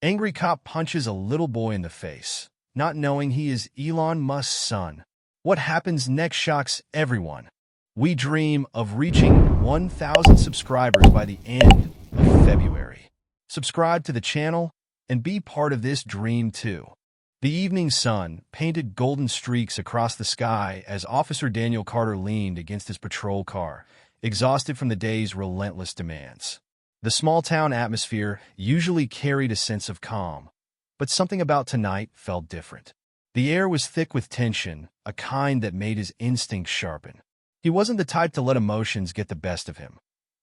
Angry cop punches a little boy in the face, not knowing he is Elon Musk's son. What happens next shocks everyone. We dream of reaching 1,000 subscribers by the end of February. Subscribe to the channel and be part of this dream too. The evening sun painted golden streaks across the sky as Officer Daniel Carter leaned against his patrol car, exhausted from the day's relentless demands. The small-town atmosphere usually carried a sense of calm, but something about tonight felt different. The air was thick with tension, a kind that made his instincts sharpen. He wasn't the type to let emotions get the best of him.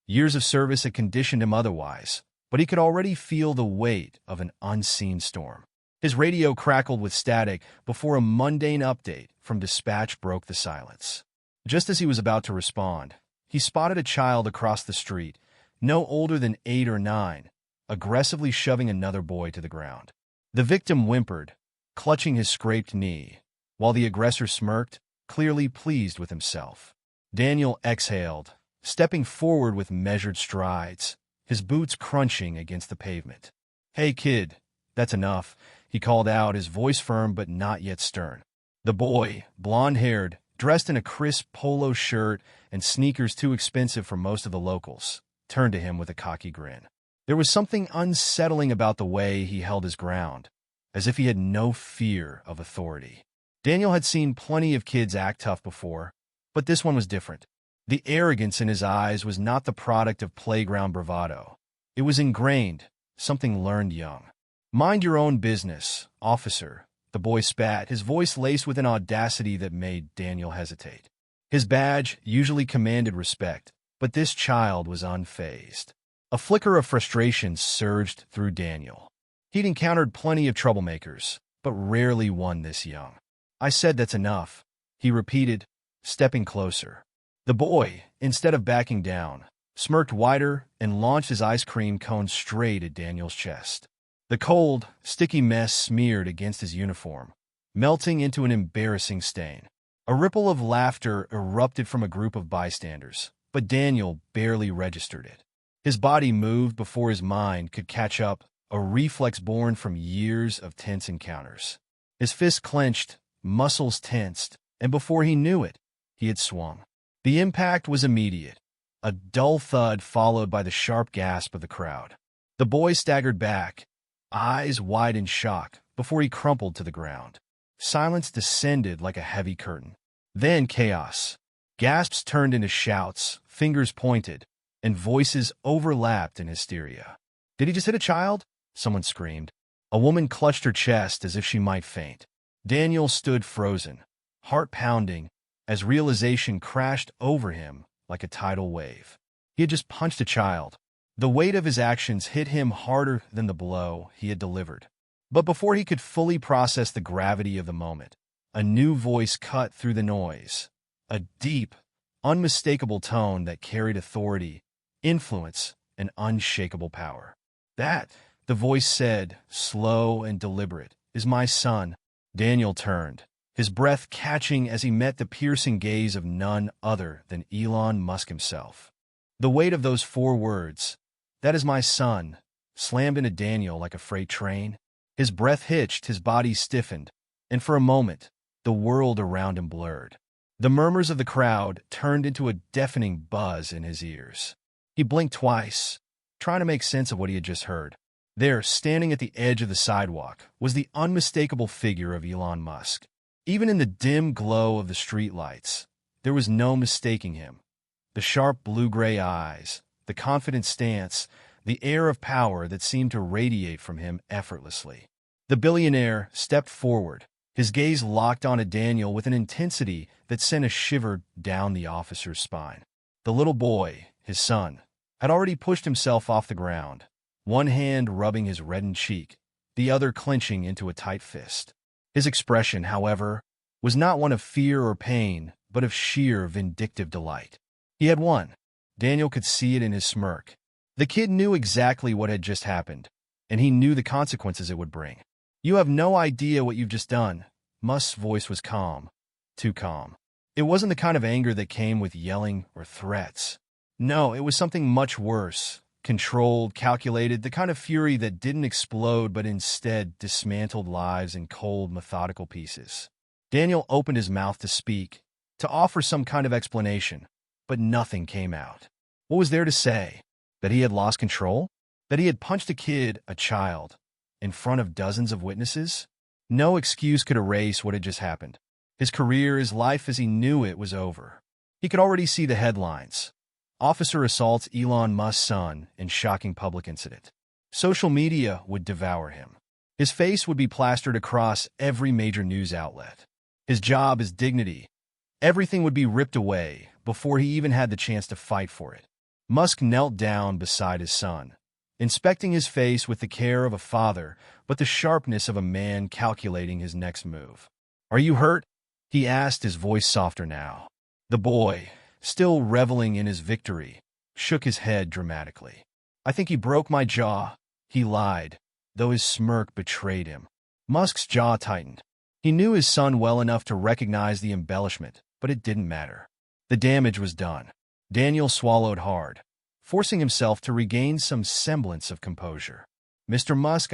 Years of service had conditioned him otherwise, but he could already feel the weight of an unseen storm. His radio crackled with static before a mundane update from dispatch broke the silence. Just as he was about to respond, he spotted a child across the street, no older than 8 or 9, aggressively shoving another boy to the ground. The victim whimpered, clutching his scraped knee, while the aggressor smirked, clearly pleased with himself. Daniel exhaled, stepping forward with measured strides, his boots crunching against the pavement. "Hey, kid, that's enough," he called out, his voice firm but not yet stern. The boy, blonde-haired, dressed in a crisp polo shirt and sneakers too expensive for most of the locals, turned to him with a cocky grin. There was something unsettling about the way he held his ground, as if he had no fear of authority. Daniel had seen plenty of kids act tough before, but this one was different. The arrogance in his eyes was not the product of playground bravado. It was ingrained, something learned young. "Mind your own business, officer," the boy spat, his voice laced with an audacity that made Daniel hesitate. His badge usually commanded respect, but this child was unfazed. A flicker of frustration surged through Daniel. He'd encountered plenty of troublemakers, but rarely one this young. "I said that's enough," he repeated, stepping closer. The boy, instead of backing down, smirked wider and launched his ice cream cone straight at Daniel's chest. The cold, sticky mess smeared against his uniform, melting into an embarrassing stain. A ripple of laughter erupted from a group of bystanders, but Daniel barely registered it. His body moved before his mind could catch up, a reflex born from years of tense encounters. His fists clenched, muscles tensed, and before he knew it, he had swung. The impact was immediate, a dull thud followed by the sharp gasp of the crowd. The boy staggered back, eyes wide in shock, before he crumpled to the ground. Silence descended like a heavy curtain. Then chaos. Gasps turned into shouts, fingers pointed, and voices overlapped in hysteria. "Did he just hit a child?" someone screamed. A woman clutched her chest as if she might faint. Daniel stood frozen, heart pounding, as realization crashed over him like a tidal wave. He had just punched a child. The weight of his actions hit him harder than the blow he had delivered. But before he could fully process the gravity of the moment, a new voice cut through the noise, a deep, unmistakable tone that carried authority, influence, and unshakable power. "That," the voice said, slow and deliberate, "is my son." Daniel turned, his breath catching as he met the piercing gaze of none other than Elon Musk himself. The weight of those 4 words, "That is my son," slammed into Daniel like a freight train. His breath hitched, his body stiffened, and for a moment, the world around him blurred. The murmurs of the crowd turned into a deafening buzz in his ears. He blinked twice, trying to make sense of what he had just heard. There, standing at the edge of the sidewalk, was the unmistakable figure of Elon Musk. Even in the dim glow of the streetlights, there was no mistaking him. The sharp blue-gray eyes, the confident stance, the air of power that seemed to radiate from him effortlessly. The billionaire stepped forward, his gaze locked onto Daniel with an intensity that sent a shiver down the officer's spine. The little boy, his son, had already pushed himself off the ground, one hand rubbing his reddened cheek, the other clenching into a tight fist. His expression, however, was not one of fear or pain, but of sheer vindictive delight. He had won. Daniel could see it in his smirk. The kid knew exactly what had just happened, and he knew the consequences it would bring. "You have no idea what you've just done." Musk's voice was calm, too calm. It wasn't the kind of anger that came with yelling or threats. No, it was something much worse, controlled, calculated, the kind of fury that didn't explode but instead dismantled lives in cold, methodical pieces. Daniel opened his mouth to speak, to offer some kind of explanation, but nothing came out. What was there to say? That he had lost control? That he had punched a kid, a child, in front of dozens of witnesses? No excuse could erase what had just happened. His career, his life as he knew it, was over. He could already see the headlines. Officer assaults Elon Musk's son in shocking public incident. Social media would devour him. His face would be plastered across every major news outlet. His job, his dignity, everything would be ripped away before he even had the chance to fight for it. Musk knelt down beside his son, inspecting his face with the care of a father, but the sharpness of a man calculating his next move. "Are you hurt?" he asked, his voice softer now. The boy, still reveling in his victory, shook his head dramatically. "I think he broke my jaw," he lied, though his smirk betrayed him. Musk's jaw tightened. He knew his son well enough to recognize the embellishment, but it didn't matter. The damage was done. Daniel swallowed hard, forcing himself to regain some semblance of composure. "Mr. Musk,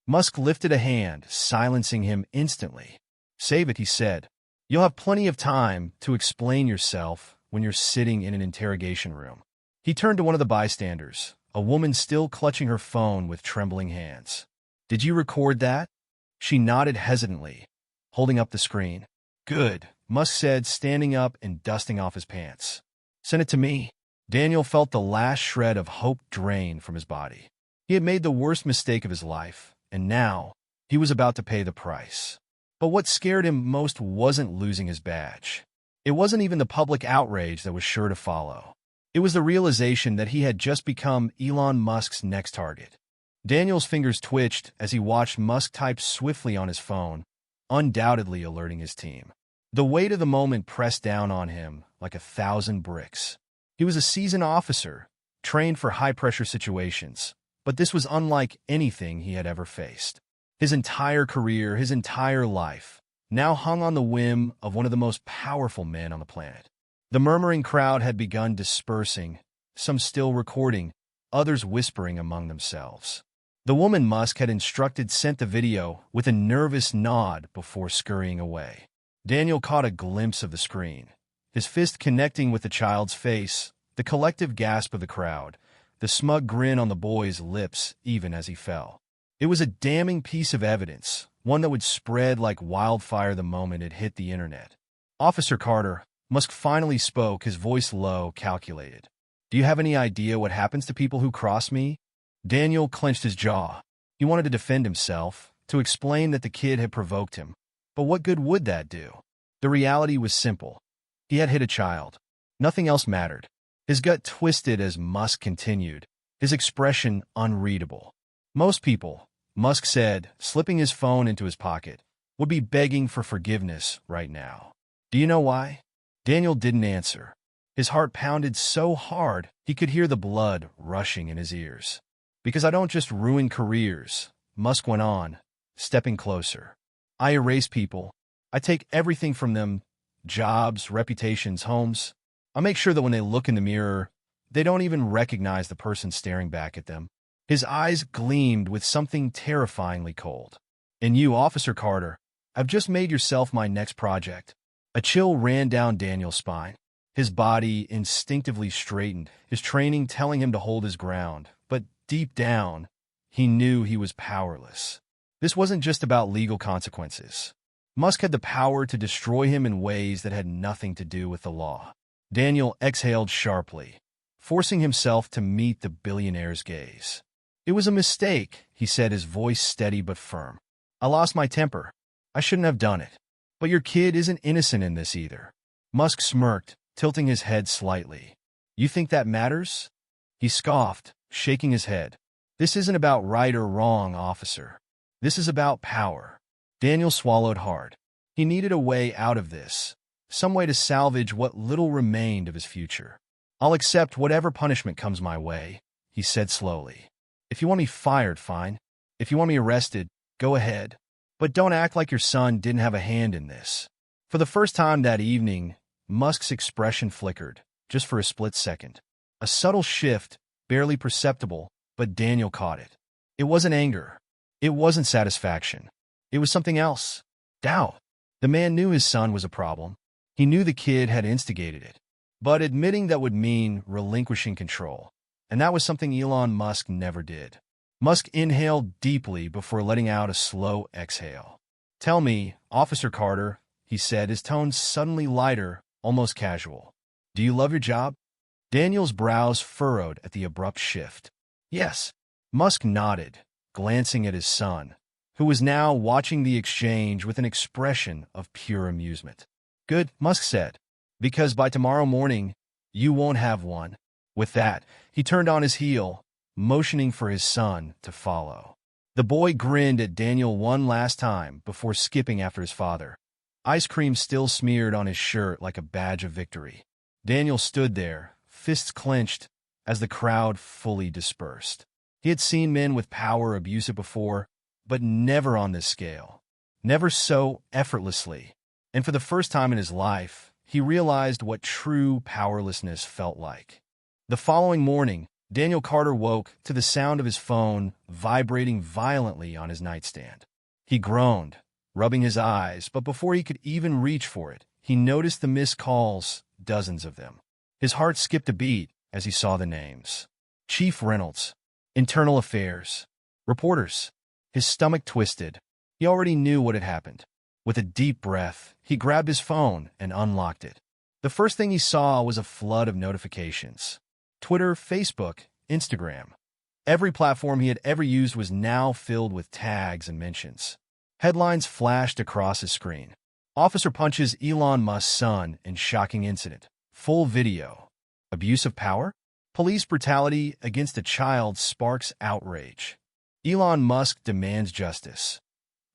Musk lifted a hand, silencing him instantly. "Save it," he said. "You'll have plenty of time to explain yourself when you're sitting in an interrogation room." He turned to one of the bystanders, a woman still clutching her phone with trembling hands. "Did you record that?" She nodded hesitantly, holding up the screen. "Good," Musk said, standing up and dusting off his pants. "Send it to me." Daniel felt the last shred of hope drain from his body. He had made the worst mistake of his life, and now he was about to pay the price. But what scared him most wasn't losing his badge. It wasn't even the public outrage that was sure to follow. It was the realization that he had just become Elon Musk's next target. Daniel's fingers twitched as he watched Musk type swiftly on his phone, undoubtedly alerting his team. The weight of the moment pressed down on him like 1,000 bricks. He was a seasoned officer, trained for high-pressure situations, but this was unlike anything he had ever faced. His entire career, his entire life, now hung on the whim of one of the most powerful men on the planet. The murmuring crowd had begun dispersing, some still recording, others whispering among themselves. The woman Musk had instructed sent the video with a nervous nod before scurrying away. Daniel caught a glimpse of the screen, his fist connecting with the child's face, the collective gasp of the crowd, the smug grin on the boy's lips even as he fell. It was a damning piece of evidence, one that would spread like wildfire the moment it hit the internet. "Officer Carter," Musk finally spoke, his voice low, calculated. "Do you have any idea what happens to people who cross me?" Daniel clenched his jaw. He wanted to defend himself, to explain that the kid had provoked him. But what good would that do? The reality was simple. He had hit a child. Nothing else mattered. His gut twisted as Musk continued, his expression unreadable. "Most people," Musk said, slipping his phone into his pocket, "would be begging for forgiveness right now. Do you know why?" Daniel didn't answer. His heart pounded so hard he could hear the blood rushing in his ears. "Because I don't just ruin careers," Musk went on, stepping closer. "I erase people. I take everything from them, jobs, reputations, homes. I make sure that when they look in the mirror, they don't even recognize the person staring back at them." His eyes gleamed with something terrifyingly cold. "And you, Officer Carter, have just made yourself my next project." A chill ran down Daniel's spine. His body instinctively straightened, his training telling him to hold his ground, but deep down, he knew he was powerless. This wasn't just about legal consequences. Musk had the power to destroy him in ways that had nothing to do with the law. Daniel exhaled sharply, forcing himself to meet the billionaire's gaze. "It was a mistake," he said, his voice steady but firm. "I lost my temper. I shouldn't have done it. But your kid isn't innocent in this either." Musk smirked, tilting his head slightly. "You think that matters?" He scoffed, shaking his head. "This isn't about right or wrong, officer. This is about power." Daniel swallowed hard. He needed a way out of this, some way to salvage what little remained of his future. "I'll accept whatever punishment comes my way," he said slowly. "If you want me fired, fine. If you want me arrested, go ahead. But don't act like your son didn't have a hand in this." For the first time that evening, Musk's expression flickered, just for a split second. A subtle shift, barely perceptible, but Daniel caught it. It wasn't anger. It wasn't satisfaction. It was something else. Doubt. The man knew his son was a problem. He knew the kid had instigated it. But admitting that would mean relinquishing control. And that was something Elon Musk never did. Musk inhaled deeply before letting out a slow exhale. "Tell me, Officer Carter," he said, his tone suddenly lighter, almost casual. "Do you love your job?" Daniel's brows furrowed at the abrupt shift. "Yes." Musk nodded, glancing at his son, who was now watching the exchange with an expression of pure amusement. "Good," Musk said, "because by tomorrow morning, you won't have one." With that, he turned on his heel, motioning for his son to follow. The boy grinned at Daniel one last time before skipping after his father. Ice cream still smeared on his shirt like a badge of victory. Daniel stood there, fists clenched, as the crowd fully dispersed. He had seen men with power abuse it before, but never on this scale. Never so effortlessly. And for the first time in his life, he realized what true powerlessness felt like. The following morning, Daniel Carter woke to the sound of his phone vibrating violently on his nightstand. He groaned, rubbing his eyes, but before he could even reach for it, he noticed the missed calls, dozens of them. His heart skipped a beat as he saw the names. Chief Reynolds, Internal Affairs, reporters. His stomach twisted. He already knew what had happened. With a deep breath, he grabbed his phone and unlocked it. The first thing he saw was a flood of notifications. Twitter, Facebook, Instagram. Every platform he had ever used was now filled with tags and mentions. Headlines flashed across his screen. Officer punches Elon Musk's son in shocking incident. Full video. Abuse of power? Police brutality against a child sparks outrage. Elon Musk demands justice.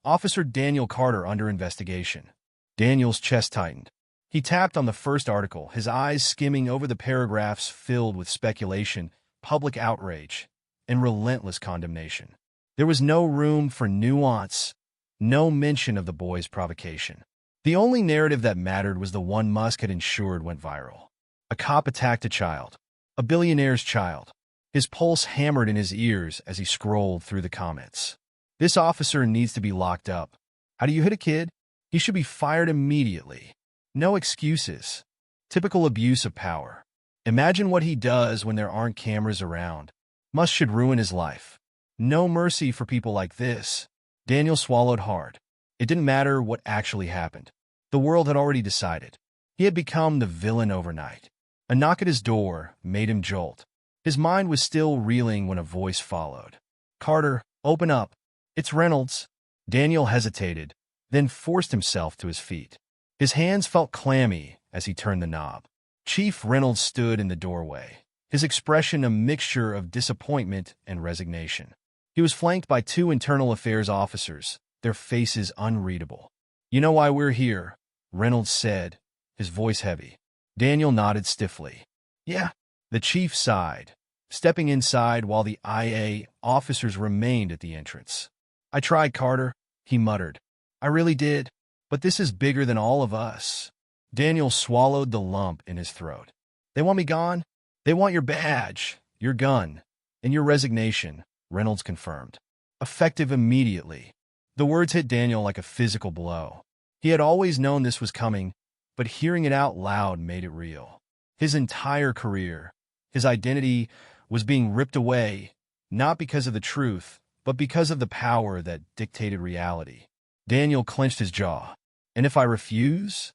Officer Daniel Carter under investigation. Daniel's chest tightened. He tapped on the first article, his eyes skimming over the paragraphs filled with speculation, public outrage, and relentless condemnation. There was no room for nuance, no mention of the boy's provocation. The only narrative that mattered was the one Musk had ensured went viral. A cop attacked a child. A billionaire's child. His pulse hammered in his ears as he scrolled through the comments. This officer needs to be locked up. How do you hit a kid? He should be fired immediately. No excuses. Typical abuse of power. Imagine what he does when there aren't cameras around. Musk should ruin his life. No mercy for people like this. Daniel swallowed hard. It didn't matter what actually happened. The world had already decided. He had become the villain overnight. A knock at his door made him jolt. His mind was still reeling when a voice followed. "Carter, open up. It's Reynolds." Daniel hesitated, then forced himself to his feet. His hands felt clammy as he turned the knob. Chief Reynolds stood in the doorway, his expression a mixture of disappointment and resignation. He was flanked by two internal affairs officers, their faces unreadable. "You know why we're here," Reynolds said, his voice heavy. Daniel nodded stiffly. "Yeah." The chief sighed, stepping inside while the IA officers remained at the entrance. "I tried, Carter," he muttered. "I really did. But this is bigger than all of us." Daniel swallowed the lump in his throat. "They want me gone? They want your badge, your gun, and your resignation," Reynolds confirmed. Effective immediately. The words hit Daniel like a physical blow. He had always known this was coming, but hearing it out loud made it real. His entire career, his identity, was being ripped away, not because of the truth, but because of the power that dictated reality. Daniel clenched his jaw. "And if I refuse?"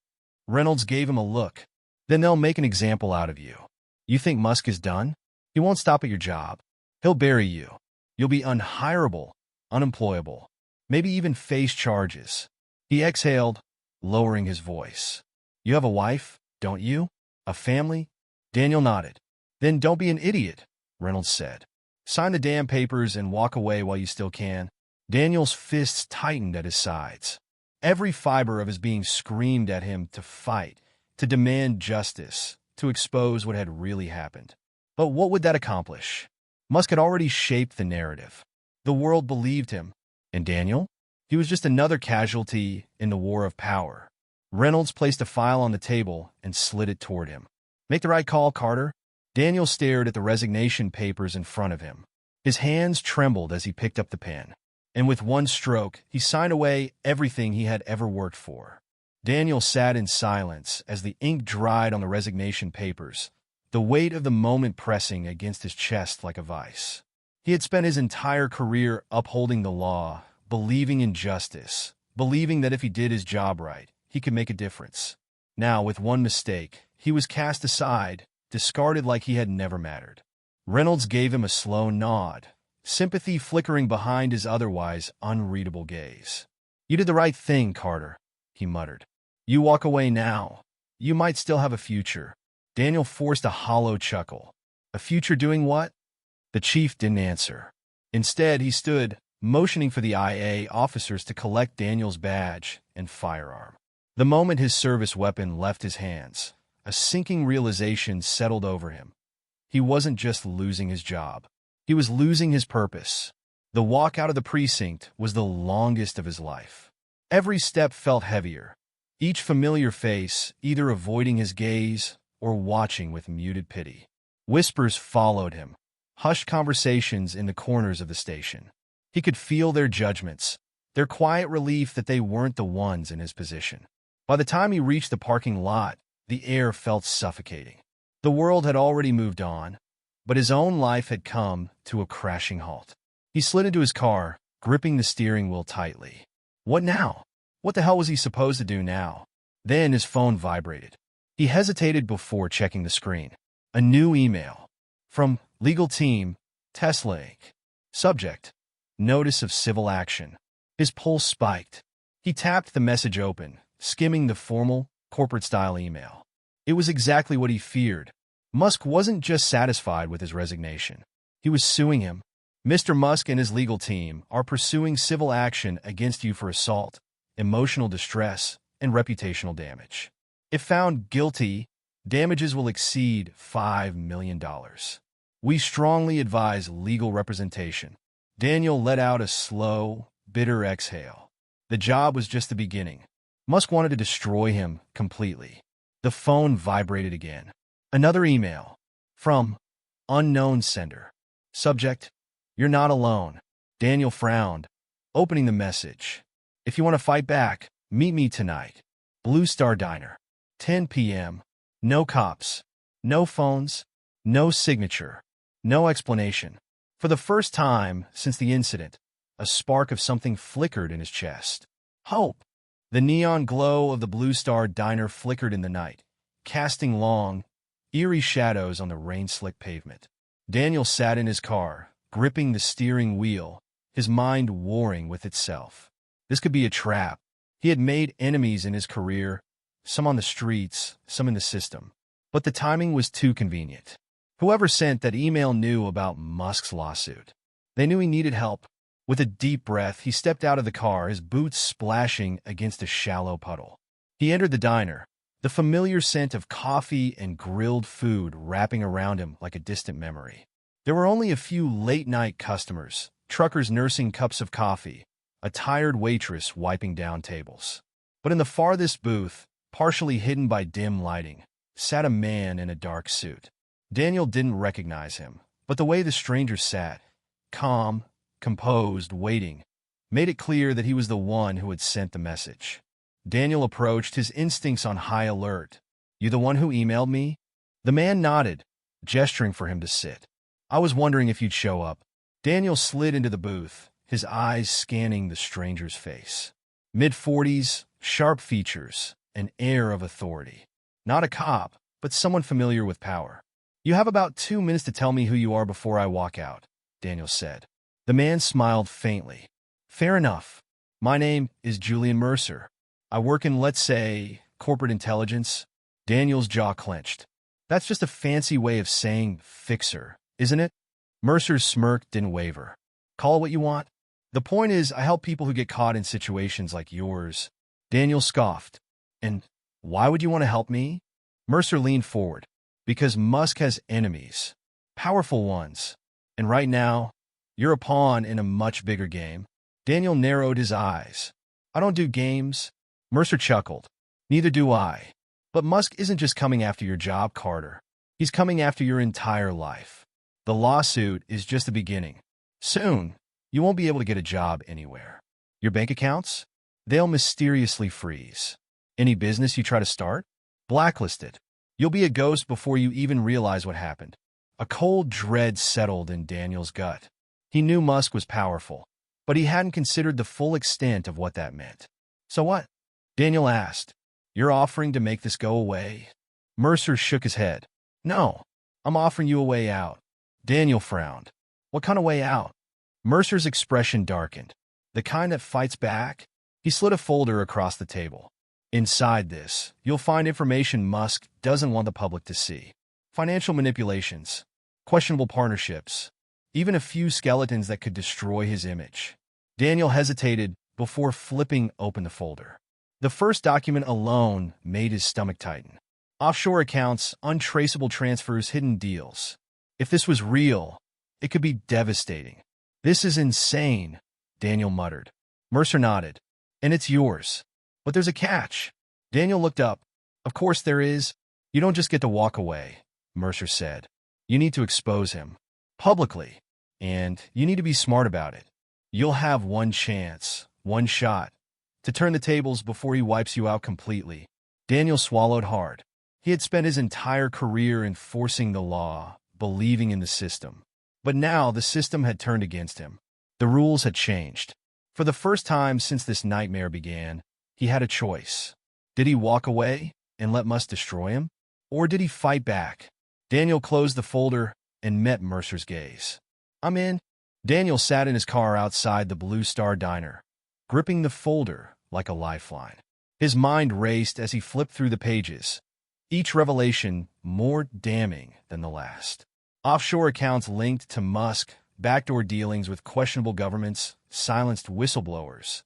Reynolds gave him a look. "Then they'll make an example out of you. You think Musk is done? He won't stop at your job. He'll bury you. You'll be unhireable, unemployable, maybe even face charges." He exhaled, lowering his voice. "You have a wife, don't you? A family?" Daniel nodded. "Then don't be an idiot," Reynolds said. "Sign the damn papers and walk away while you still can." Daniel's fists tightened at his sides. Every fiber of his being screamed at him to fight, to demand justice, to expose what had really happened. But what would that accomplish? Musk had already shaped the narrative. The world believed him. And Daniel? He was just another casualty in the war of power. Reynolds placed a file on the table and slid it toward him. "Make the right call, Carter. Daniel stared at the resignation papers in front of him. His hands trembled as he picked up the pen, and with one stroke, he signed away everything he had ever worked for. Daniel sat in silence as the ink dried on the resignation papers, the weight of the moment pressing against his chest like a vice. He had spent his entire career upholding the law, believing in justice, believing that if he did his job right, he could make a difference. Now, with one mistake, he was cast aside, discarded like he had never mattered. Reynolds gave him a slow nod, sympathy flickering behind his otherwise unreadable gaze. "You did the right thing, Carter," he muttered. "You walk away now. You might still have a future." Daniel forced a hollow chuckle. A future doing what? The chief didn't answer. Instead, he stood, motioning for the IA officers to collect Daniel's badge and firearm. The moment his service weapon left his hands, a sinking realization settled over him. He wasn't just losing his job. He was losing his purpose. The walk out of the precinct was the longest of his life. Every step felt heavier, each familiar face either avoiding his gaze or watching with muted pity. Whispers followed him, hushed conversations in the corners of the station. He could feel their judgments, their quiet relief that they weren't the ones in his position. By the time he reached the parking lot, the air felt suffocating. The world had already moved on, but his own life had come to a crashing halt. He slid into his car, gripping the steering wheel tightly. What now? What the hell was he supposed to do now? Then his phone vibrated. He hesitated before checking the screen. A new email. From Legal Team, Tesla Inc. Subject: Notice of Civil Action. His pulse spiked. He tapped the message open, skimming the formal, corporate-style email. It was exactly what he feared. Musk wasn't just satisfied with his resignation. He was suing him. "Mr. Musk and his legal team are pursuing civil action against you for assault, emotional distress, and reputational damage. If found guilty, damages will exceed $5 million. We strongly advise legal representation." Daniel let out a slow, bitter exhale. The job was just the beginning. Musk wanted to destroy him completely. The phone vibrated again. Another email. From unknown sender. Subject: You're not alone. Daniel frowned, opening the message. "If you want to fight back, meet me tonight. Blue Star Diner. 10 p.m. No cops. No phones. No signature. No explanation." For the first time since the incident, a spark of something flickered in his chest. Hope. The neon glow of the Blue Star Diner flickered in the night, casting long, eerie shadows on the rain-slicked pavement. Daniel sat in his car, gripping the steering wheel, his mind warring with itself. This could be a trap. He had made enemies in his career, some on the streets, some in the system. But the timing was too convenient. Whoever sent that email knew about Musk's lawsuit. They knew he needed help. With a deep breath, he stepped out of the car, his boots splashing against a shallow puddle. He entered the diner, the familiar scent of coffee and grilled food wrapping around him like a distant memory. There were only a few late-night customers, truckers nursing cups of coffee, a tired waitress wiping down tables. But in the farthest booth, partially hidden by dim lighting, sat a man in a dark suit. Daniel didn't recognize him, but the way the stranger sat, calm, composed, waiting, made it clear that he was the one who had sent the message. Daniel approached, his instincts on high alert. "You the one who emailed me?" The man nodded, gesturing for him to sit. "I was wondering if you'd show up." Daniel slid into the booth, his eyes scanning the stranger's face. Mid-40s, sharp features, an air of authority. Not a cop, but someone familiar with power. "You have about 2 minutes to tell me who you are before I walk out," Daniel said. The man smiled faintly. "Fair enough. My name is Julian Mercer. I work in, let's say, corporate intelligence." Daniel's jaw clenched. "That's just a fancy way of saying fixer, isn't it?" Mercer's smirk didn't waver. "Call it what you want. The point is, I help people who get caught in situations like yours." Daniel scoffed. "And why would you want to help me?" Mercer leaned forward. "Because Musk has enemies. Powerful ones. And right now, you're a pawn in a much bigger game." Daniel narrowed his eyes. "I don't do games." Mercer chuckled. "Neither do I. But Musk isn't just coming after your job, Carter. He's coming after your entire life. The lawsuit is just the beginning. Soon, you won't be able to get a job anywhere. Your bank accounts? They'll mysteriously freeze. Any business you try to start? Blacklisted. You'll be a ghost before you even realize what happened. A cold dread settled in Daniel's gut. He knew Musk was powerful, but he hadn't considered the full extent of what that meant. So what? Daniel asked. You're offering to make this go away? Mercer shook his head. No, I'm offering you a way out. Daniel frowned. What kind of way out? Mercer's expression darkened. The kind that fights back? He slid a folder across the table. Inside this, you'll find information Musk doesn't want the public to see. Financial manipulations, questionable partnerships, even a few skeletons that could destroy his image. Daniel hesitated before flipping open the folder. The first document alone made his stomach tighten. Offshore accounts, untraceable transfers, hidden deals. If this was real, it could be devastating. This is insane, Daniel muttered. Mercer nodded. And it's yours. But there's a catch. Daniel looked up. Of course there is. You don't just get to walk away, Mercer said. You need to expose him. Publicly. And you need to be smart about it. You'll have one chance, one shot, to turn the tables before he wipes you out completely. Daniel swallowed hard. He had spent his entire career enforcing the law, believing in the system. But now the system had turned against him. The rules had changed. For the first time since this nightmare began, he had a choice. Did he walk away and let Musk destroy him? Or did he fight back? Daniel closed the folder and met Mercer's gaze. I'm in. Daniel sat in his car outside the Blue Star Diner, gripping the folder like a lifeline. His mind raced as he flipped through the pages, each revelation more damning than the last. Offshore accounts linked to Musk, backdoor dealings with questionable governments, silenced whistleblowers.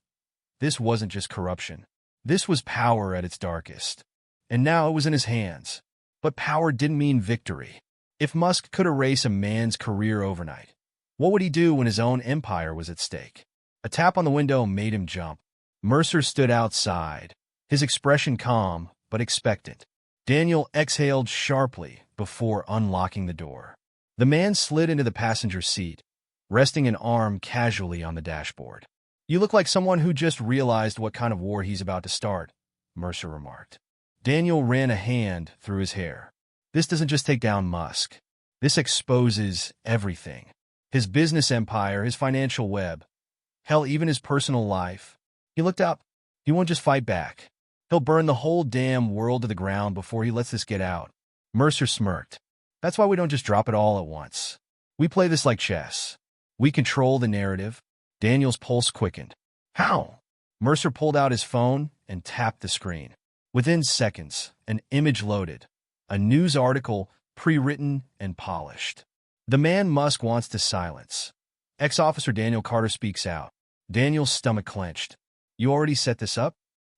This wasn't just corruption. This was power at its darkest. And now it was in his hands. But power didn't mean victory. If Musk could erase a man's career overnight, what would he do when his own empire was at stake? A tap on the window made him jump. Mercer stood outside, his expression calm but expectant. Daniel exhaled sharply before unlocking the door. The man slid into the passenger seat, resting an arm casually on the dashboard. You look like someone who just realized what kind of war he's about to start, Mercer remarked. Daniel ran a hand through his hair. This doesn't just take down Musk. This exposes everything. His business empire, his financial web, hell, even his personal life. He looked up. He won't just fight back. He'll burn the whole damn world to the ground before he lets this get out. Mercer smirked. That's why we don't just drop it all at once. We play this like chess. We control the narrative. Daniel's pulse quickened. How? Mercer pulled out his phone and tapped the screen. Within seconds, an image loaded. A news article, pre-written and polished. The man Musk wants to silence. Ex-officer Daniel Carter speaks out. Daniel's stomach clenched. You already set this up?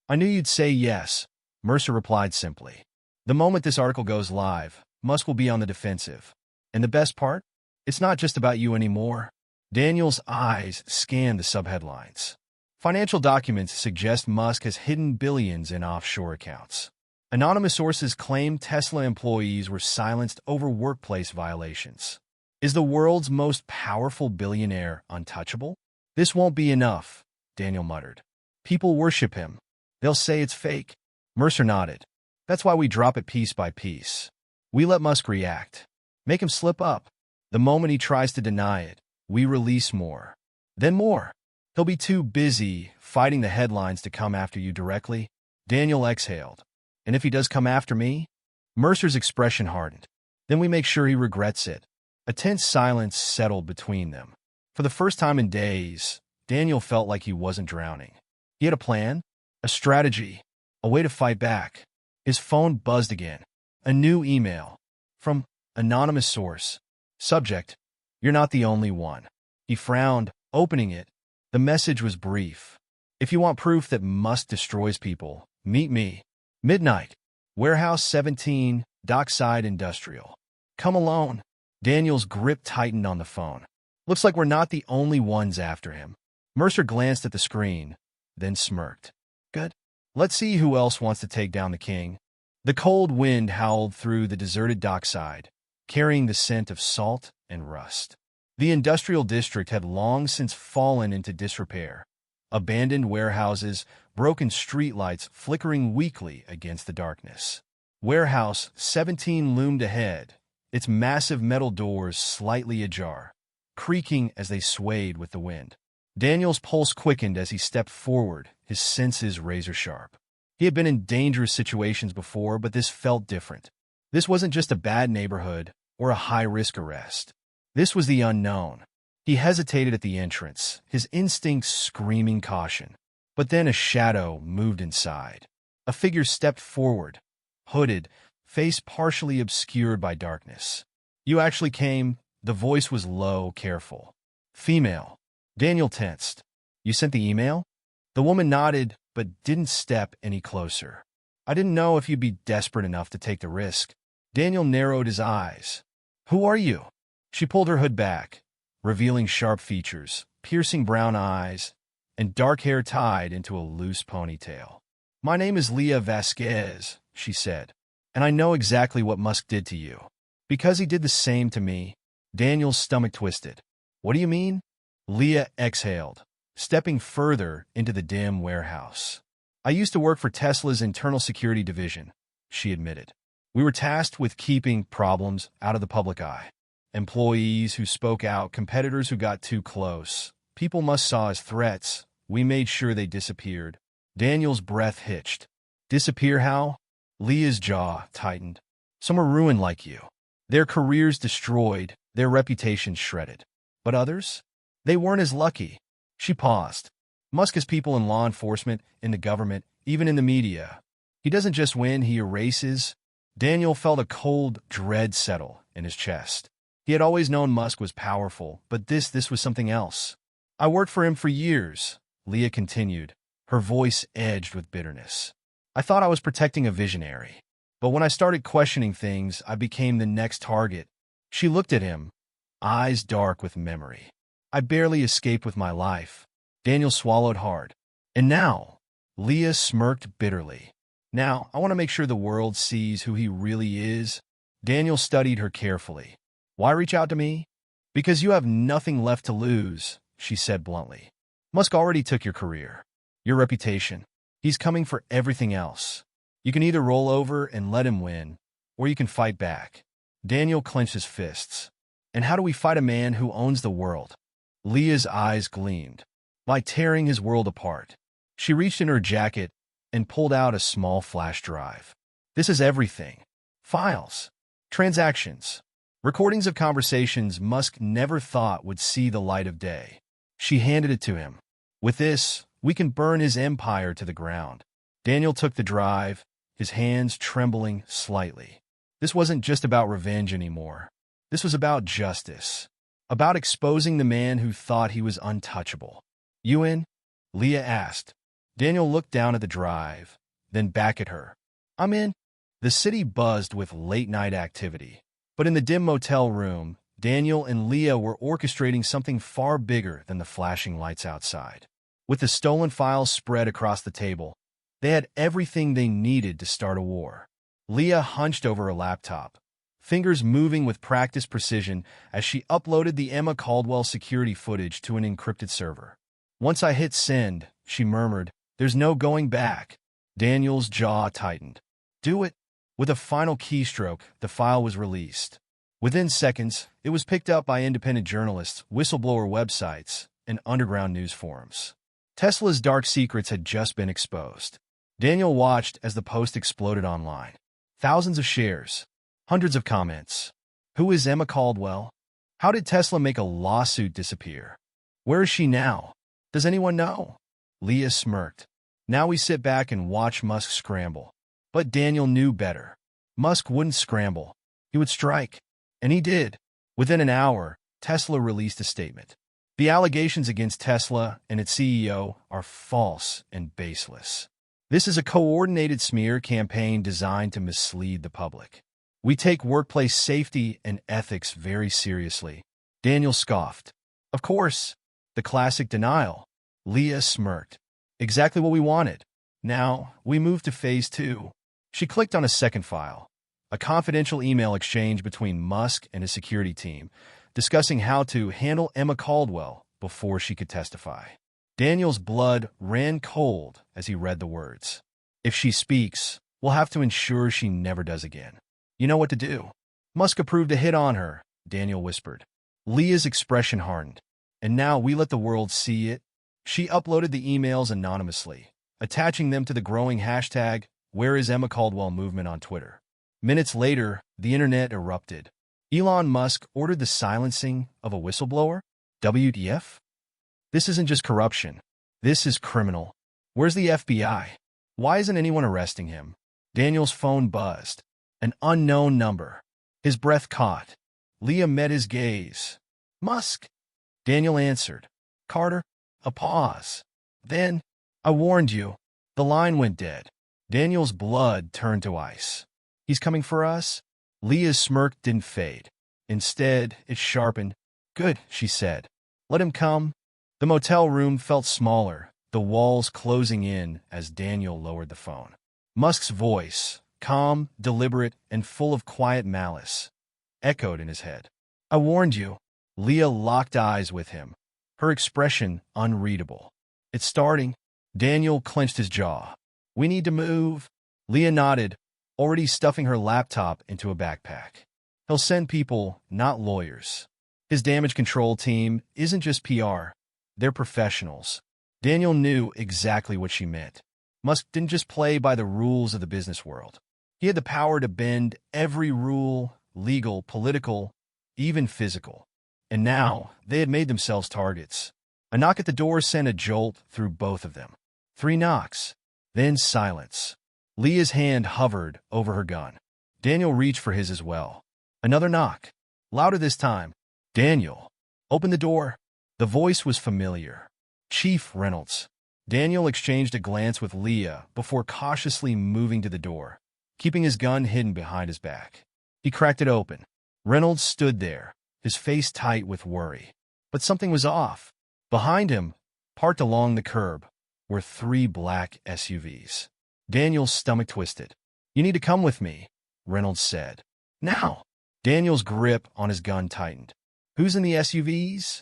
I knew you'd say yes, Mercer replied simply. The moment this article goes live, Musk will be on the defensive. And the best part? It's not just about you anymore. Daniel's eyes scanned the subheadlines. Financial documents suggest Musk has hidden billions in offshore accounts. Anonymous sources claim Tesla employees were silenced over workplace violations. Is the world's most powerful billionaire untouchable? This won't be enough, Daniel muttered. People worship him. They'll say it's fake. Mercer nodded. That's why we drop it piece by piece. We let Musk react. Make him slip up. The moment he tries to deny it, we release more. Then more. He'll be too busy fighting the headlines to come after you directly. Daniel exhaled. And if he does come after me? Mercer's expression hardened. Then we make sure he regrets it. A tense silence settled between them. For the first time in days, Daniel felt like he wasn't drowning. He had a plan, a strategy, a way to fight back. His phone buzzed again. A new email. From anonymous source. Subject, you're not the only one. He frowned, opening it. The message was brief. If you want proof that Musk destroys people, meet me. Midnight. Warehouse 17, Dockside Industrial. Come alone. Daniel's grip tightened on the phone. Looks like we're not the only ones after him. Mercer glanced at the screen, then smirked. Good. Let's see who else wants to take down the king. The cold wind howled through the deserted dockside, carrying the scent of salt and rust. The industrial district had long since fallen into disrepair. Abandoned warehouses, broken streetlights flickering weakly against the darkness. Warehouse 17 loomed ahead, its massive metal doors slightly ajar, creaking as they swayed with the wind. Daniel's pulse quickened as he stepped forward, his senses razor-sharp. He had been in dangerous situations before, but this felt different. This wasn't just a bad neighborhood or a high-risk arrest. This was the unknown. He hesitated at the entrance, his instincts screaming caution. But then a shadow moved inside. A figure stepped forward, hooded, face partially obscured by darkness. "You actually came?" The voice was low, careful. "Female." Daniel tensed. "You sent the email?" The woman nodded, but didn't step any closer. "I didn't know if you'd be desperate enough to take the risk." Daniel narrowed his eyes. "Who are you?" She pulled her hood back, revealing sharp features, piercing brown eyes, and dark hair tied into a loose ponytail. "My name is Leah Vasquez," she said, "and I know exactly what Musk did to you. Because he did the same to me." Daniel's stomach twisted. "What do you mean?" Leah exhaled, stepping further into the dim warehouse. "I used to work for Tesla's internal security division," she admitted. "We were tasked with keeping problems out of the public eye. Employees who spoke out, competitors who got too close. People Musk saw as threats. We made sure they disappeared." Daniel's breath hitched. "Disappear how?" Leah's jaw tightened. "Some are ruined like you. Their careers destroyed, their reputations shredded. But others? They weren't as lucky." She paused. "Musk has people in law enforcement, in the government, even in the media. He doesn't just win, he erases." Daniel felt a cold dread settle in his chest. He had always known Musk was powerful, but this was something else. "I worked for him for years," Leah continued, her voice edged with bitterness. "I thought I was protecting a visionary. But when I started questioning things, I became the next target." She looked at him, eyes dark with memory. "I barely escaped with my life." Daniel swallowed hard. "And now?" Leah smirked bitterly. "Now, I want to make sure the world sees who he really is." Daniel studied her carefully. "Why reach out to me?" "Because you have nothing left to lose," she said bluntly. "Musk already took your career, your reputation. He's coming for everything else. You can either roll over and let him win, or you can fight back." Daniel clenched his fists. "And how do we fight a man who owns the world?" Leah's eyes gleamed. "By tearing his world apart." She reached in her jacket and pulled out a small flash drive. "This is everything. Files, transactions, recordings of conversations Musk never thought would see the light of day." She handed it to him. "With this, we can burn his empire to the ground." Daniel took the drive, his hands trembling slightly. This wasn't just about revenge anymore. This was about justice. About exposing the man who thought he was untouchable. "You in?" Leah asked. Daniel looked down at the drive, then back at her. "I'm in." The city buzzed with late-night activity. But in the dim motel room, Daniel and Leah were orchestrating something far bigger than the flashing lights outside. With the stolen files spread across the table, they had everything they needed to start a war. Leah hunched over her laptop, fingers moving with practiced precision as she uploaded the Emma Caldwell security footage to an encrypted server. "Once I hit send," she murmured, "there's no going back." Daniel's jaw tightened. "Do it." With a final keystroke, the file was released. Within seconds, it was picked up by independent journalists, whistleblower websites, and underground news forums. Tesla's dark secrets had just been exposed. Daniel watched as the post exploded online. Thousands of shares, hundreds of comments. Who is Emma Caldwell? How did Tesla make a lawsuit disappear? Where is she now? Does anyone know? Leah smirked. Now we sit back and watch Musk scramble. But Daniel knew better. Musk wouldn't scramble. He would strike. And he did. Within an hour, Tesla released a statement. The allegations against Tesla and its CEO are false and baseless. This is a coordinated smear campaign designed to mislead the public. We take workplace safety and ethics very seriously. Daniel scoffed. Of course. The classic denial. Leah smirked. Exactly what we wanted. Now, we move to phase 2. She clicked on a second file, a confidential email exchange between Musk and his security team, discussing how to handle Emma Caldwell before she could testify. Daniel's blood ran cold as he read the words. If she speaks, we'll have to ensure she never does again. You know what to do. Musk approved a hit on her, Daniel whispered. Leah's expression hardened. And now we let the world see it. She uploaded the emails anonymously, attaching them to the growing hashtag #WhereIsEmmaCaldwell movement on Twitter. Minutes later, the internet erupted. Elon Musk ordered the silencing of a whistleblower? WTF? This isn't just corruption. This is criminal. Where's the FBI? Why isn't anyone arresting him? Daniel's phone buzzed. An unknown number. His breath caught. Leah met his gaze. Musk. Daniel answered. Carter. A pause. Then, I warned you. The line went dead. Daniel's blood turned to ice. He's coming for us? Leah's smirk didn't fade. Instead, it sharpened. Good, she said. Let him come. The motel room felt smaller, the walls closing in as Daniel lowered the phone. Musk's voice, calm, deliberate, and full of quiet malice, echoed in his head. I warned you. Leah locked eyes with him, her expression unreadable. It's starting. Daniel clenched his jaw. We need to move. Leah nodded, already stuffing her laptop into a backpack. He'll send people, not lawyers. His damage control team isn't just PR. They're professionals. Daniel knew exactly what she meant. Musk didn't just play by the rules of the business world. He had the power to bend every rule, legal, political, even physical. And now, they had made themselves targets. A knock at the door sent a jolt through both of them. 3 knocks. Then silence. Leah's hand hovered over her gun. Daniel reached for his as well. Another knock. Louder this time. Daniel. Open the door. The voice was familiar. Chief Reynolds. Daniel exchanged a glance with Leah before cautiously moving to the door, keeping his gun hidden behind his back. He cracked it open. Reynolds stood there, his face tight with worry. But something was off. Behind him, parked along the curb, were 3 black SUVs. Daniel's stomach twisted. You need to come with me, Reynolds said. Now. Daniel's grip on his gun tightened. Who's in the SUVs?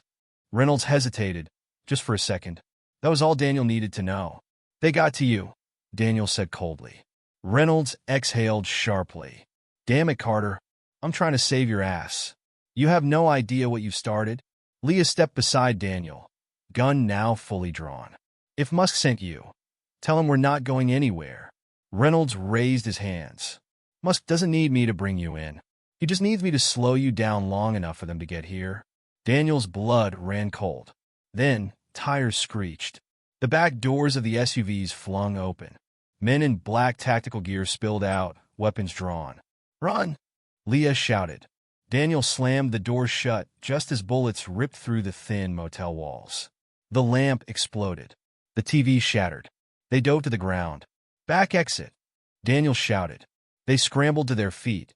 Reynolds hesitated, just for a second. That was all Daniel needed to know. They got to you, Daniel said coldly. Reynolds exhaled sharply. Damn it, Carter. I'm trying to save your ass. You have no idea what you've started. Leah stepped beside Daniel, gun now fully drawn. If Musk sent you, tell him we're not going anywhere. Reynolds raised his hands. Musk doesn't need me to bring you in. He just needs me to slow you down long enough for them to get here. Daniel's blood ran cold. Then, tires screeched. The back doors of the SUVs flung open. Men in black tactical gear spilled out, weapons drawn. Run! Leah shouted. Daniel slammed the door shut just as bullets ripped through the thin motel walls. The lamp exploded. The TV shattered. They dove to the ground. Back exit! Daniel shouted. They scrambled to their feet,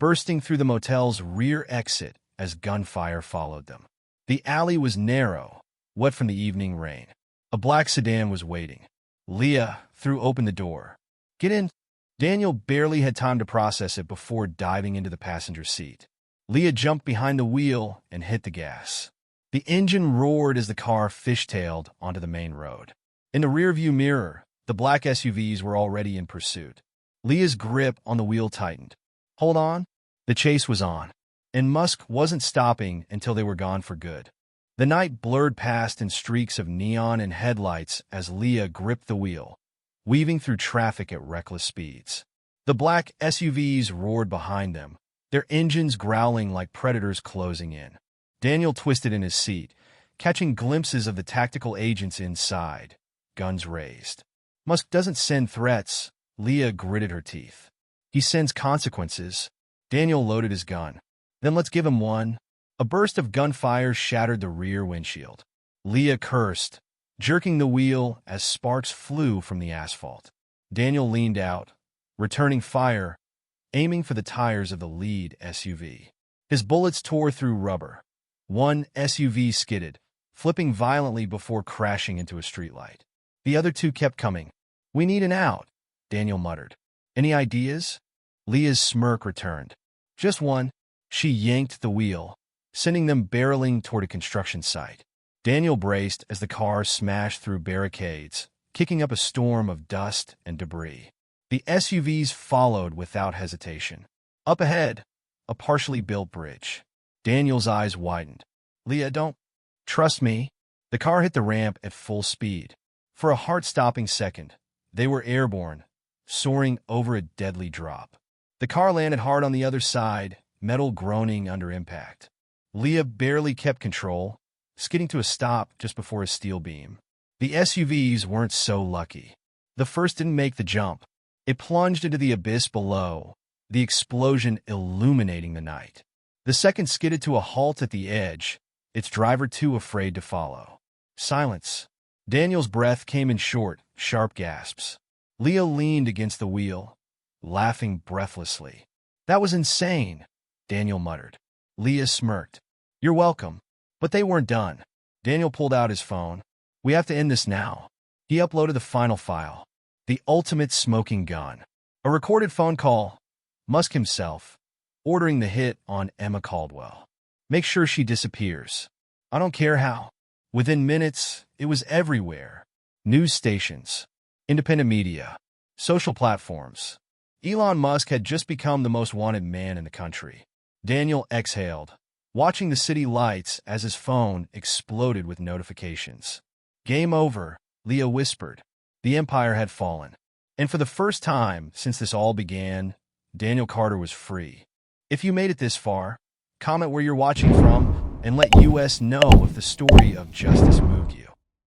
bursting through the motel's rear exit as gunfire followed them. The alley was narrow, wet from the evening rain. A black sedan was waiting. Leah threw open the door. Get in! Daniel barely had time to process it before diving into the passenger seat. Leah jumped behind the wheel and hit the gas. The engine roared as the car fishtailed onto the main road. In the rearview mirror, the black SUVs were already in pursuit. Leah's grip on the wheel tightened. Hold on. The chase was on, and Musk wasn't stopping until they were gone for good. The night blurred past in streaks of neon and headlights as Leah gripped the wheel, weaving through traffic at reckless speeds. The black SUVs roared behind them, their engines growling like predators closing in. Daniel twisted in his seat, catching glimpses of the tactical agents inside, guns raised. Musk doesn't send threats, Leah gritted her teeth. He sends consequences. Daniel loaded his gun. Then let's give him one. A burst of gunfire shattered the rear windshield. Leah cursed, jerking the wheel as sparks flew from the asphalt. Daniel leaned out, returning fire, aiming for the tires of the lead SUV. His bullets tore through rubber. One SUV skidded, flipping violently before crashing into a streetlight. The other 2 kept coming. We need an out, Daniel muttered. Any ideas? Leah's smirk returned. Just one. She yanked the wheel, sending them barreling toward a construction site. Daniel braced as the car smashed through barricades, kicking up a storm of dust and debris. The SUVs followed without hesitation. Up ahead, a partially built bridge. Daniel's eyes widened. Leah, don't. Trust me. The car hit the ramp at full speed. For a heart-stopping second, they were airborne, soaring over a deadly drop. The car landed hard on the other side, metal groaning under impact. Leah barely kept control, skidding to a stop just before a steel beam. The SUVs weren't so lucky. The first didn't make the jump. It plunged into the abyss below, the explosion illuminating the night. The second skidded to a halt at the edge, its driver too afraid to follow. Silence. Daniel's breath came in short, sharp gasps. Leah leaned against the wheel, laughing breathlessly. That was insane, Daniel muttered. Leah smirked. You're welcome. But they weren't done. Daniel pulled out his phone. We have to end this now. He uploaded the final file. The ultimate smoking gun. A recorded phone call. Musk himself, ordering the hit on Emma Caldwell. Make sure she disappears. I don't care how. Within minutes, it was everywhere. News stations, independent media, social platforms. Elon Musk had just become the most wanted man in the country. Daniel exhaled, watching the city lights as his phone exploded with notifications. Game over, Leah whispered. The empire had fallen. And for the first time since this all began, Daniel Carter was free. If you made it this far, comment where you're watching from and let us know if the story of justice moved you.